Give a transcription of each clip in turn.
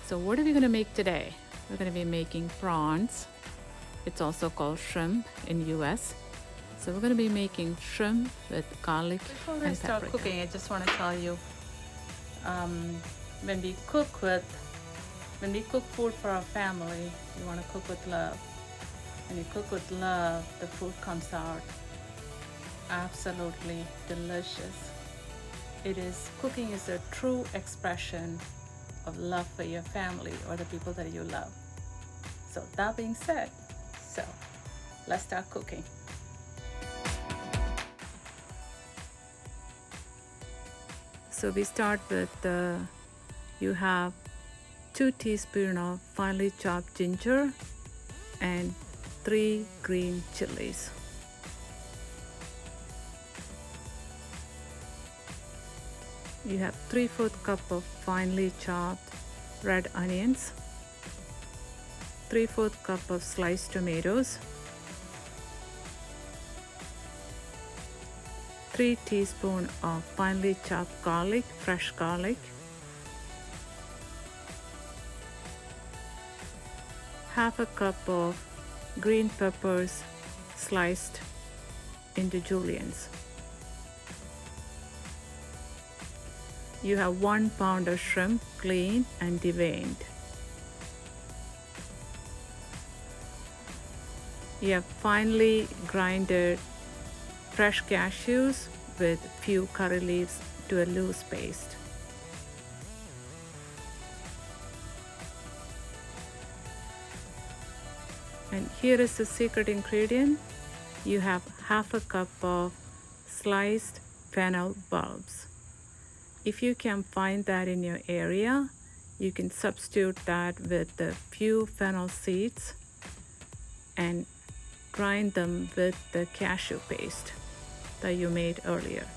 So what are we going to make today? We're going to be making prawns. It's also called shrimp in US. So we're going to be making shrimp with garlic Before and we start paprika. cooking, I just want to tell you, when we cook food for our family, we want to cook with love. When you cook with love, the food comes out absolutely delicious. Cooking is a true expression of love for your family or the people that you love. So that being said, let's start cooking. So we start with you have 2 teaspoons of finely chopped ginger and 3 green chilies. You have 3/4 cup of finely chopped red onions, 3/4 cup of sliced tomatoes, 3 teaspoons of finely chopped garlic, fresh garlic, half a cup of green peppers sliced into juliennes. You have 1 pound of shrimp cleaned and deveined. You have finely grinded fresh cashews with few curry leaves to a loose paste. And here is the secret ingredient. You have half a cup of sliced fennel bulbs. If you can find that in your area, you can substitute that with a few fennel seeds and grind them with the cashew paste that you made earlier.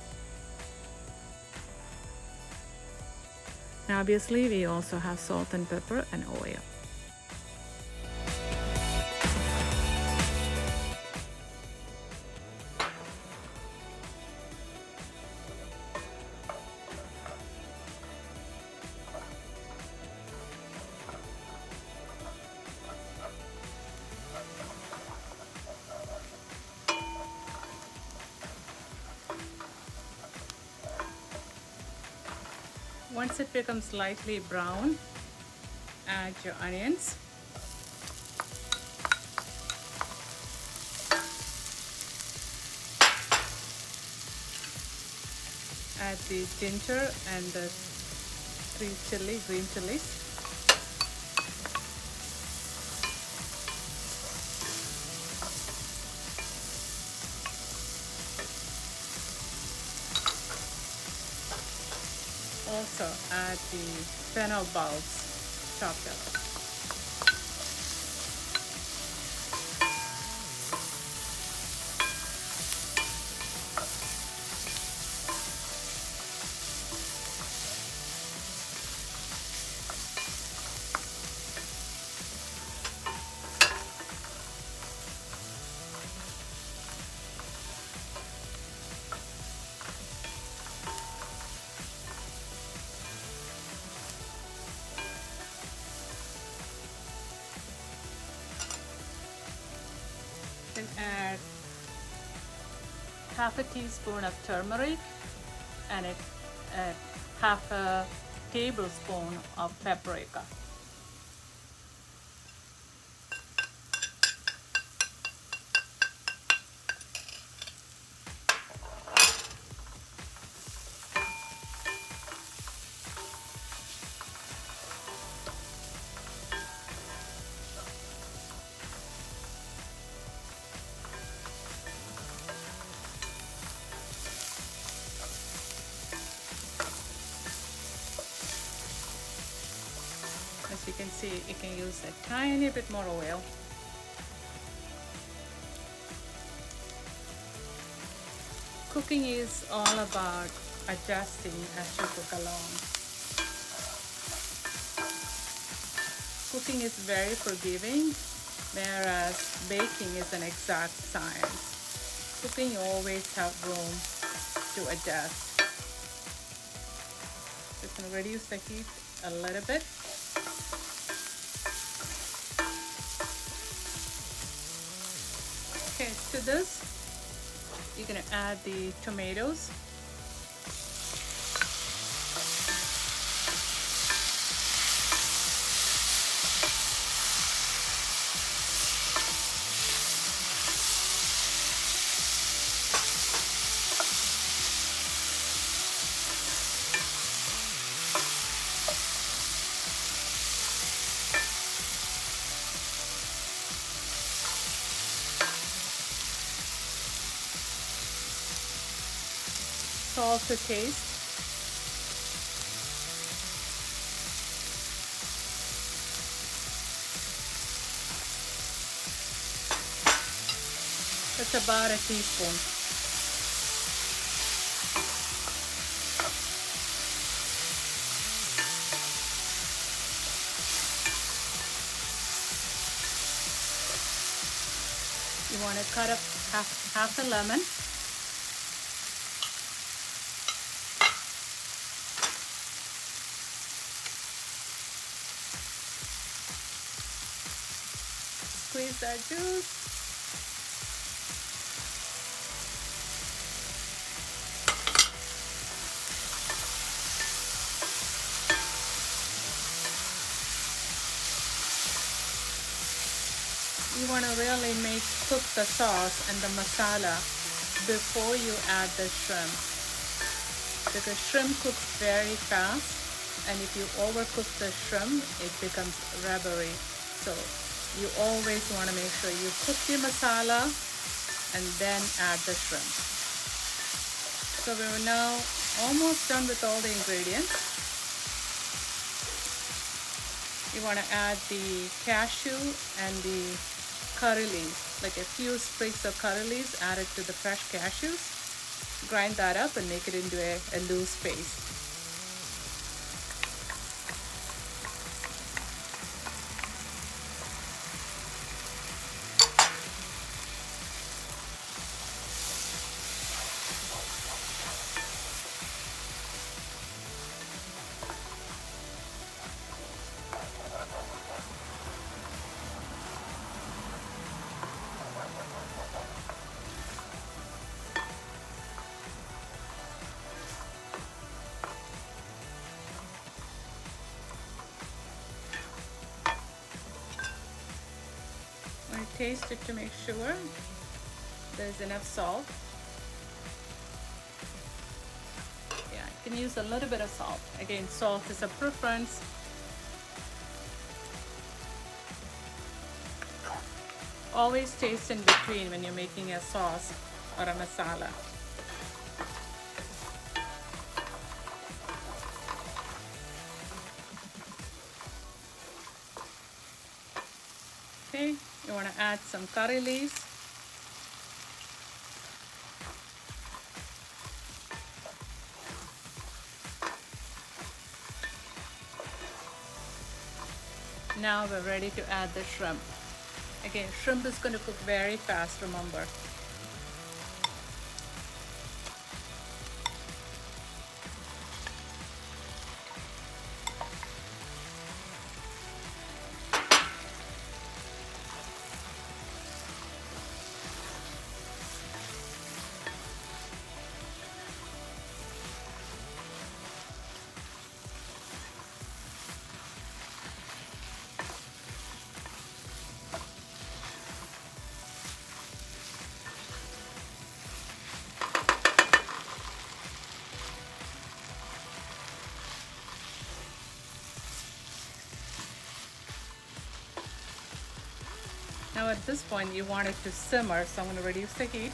And obviously, we also have salt and pepper and oil. Once it becomes lightly brown, add your onions. Add the ginger and the 3 green chilies. Also add the fennel bulbs chopped up. Then add half a teaspoon of turmeric and half a tablespoon of paprika. As you can see, you can use a tiny bit more oil. Cooking is all about adjusting as you cook along. Cooking is very forgiving, whereas baking is an exact science. Cooking, you always have room to adjust. Just going to reduce the heat a little bit. Okay, to this, you're gonna add the tomatoes. Salt to taste. That's about a teaspoon. You want to cut up half the lemon. Squeeze that juice. You want to really cook the sauce and the masala before you add the shrimp, because shrimp cooks very fast, and if you overcook the shrimp, it becomes rubbery. So you always want to make sure you cook the masala and then add the shrimp. So we're now almost done with all the ingredients. You want to add the cashew and the curry leaves, like a few sprigs of curry leaves added to the fresh cashews. Grind that up and make it into a loose paste. Taste it to make sure there's enough salt. Yeah, you can use a little bit of salt. Again, salt is a preference. Always taste in between when you're making a sauce or a masala. Okay, you want to add some curry leaves. Now we're ready to add the shrimp. Again, shrimp is going to cook very fast, remember. Now at this point you want it to simmer, so I'm going to reduce the heat.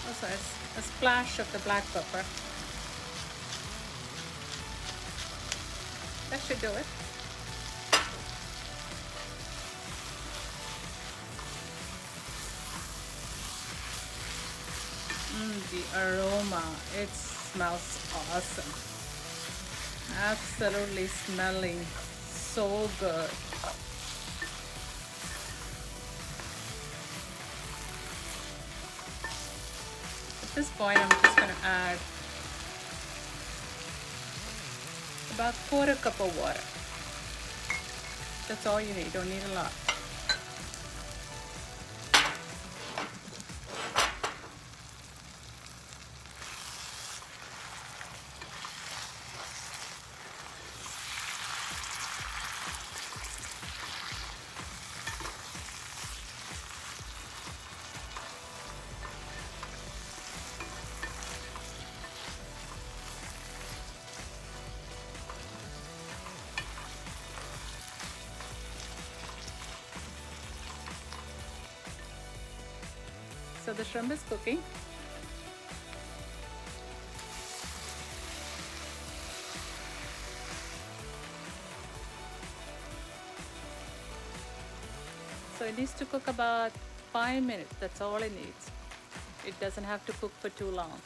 Also a splash of the black pepper. That should do it. The aroma, it smells awesome. Absolutely smelling so good. At this point, I'm just going to add about 1/4 cup of water. That's all you need. You don't need a lot. So the shrimp is cooking. So it needs to cook about 5 minutes. That's all it needs. It doesn't have to cook for too long.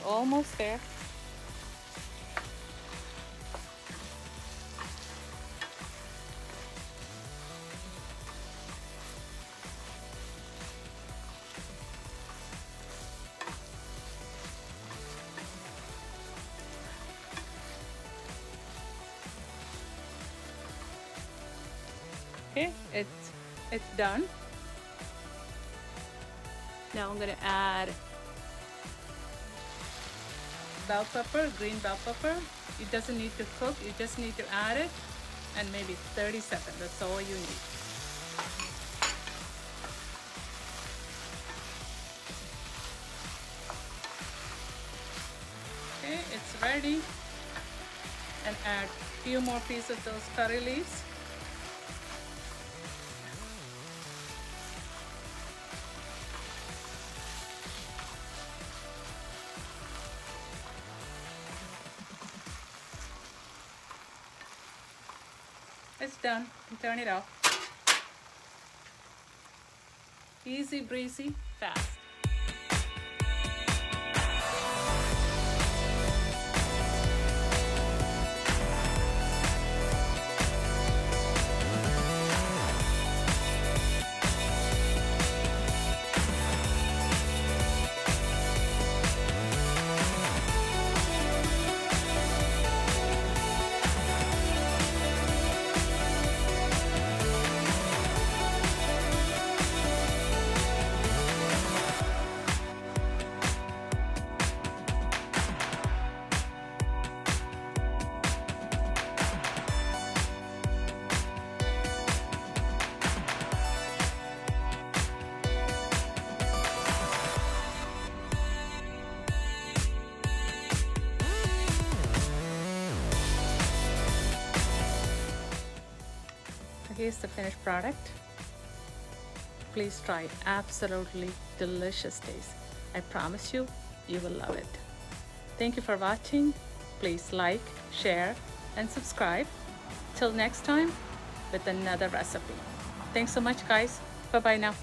Almost there. Okay, it's done. Now I'm gonna add bell pepper, green bell pepper. It doesn't need to cook, you just need to add it and maybe 30 seconds, that's all you need. Okay, it's ready. And add a few more pieces of those curry leaves. It's done. You turn it off. Easy breezy, fast. Here's the finished product. Please try it. Absolutely delicious taste. I promise you, you will love it. Thank you for watching. Please like, share, and subscribe. Till next time with another recipe. Thanks so much, guys. Bye-bye now.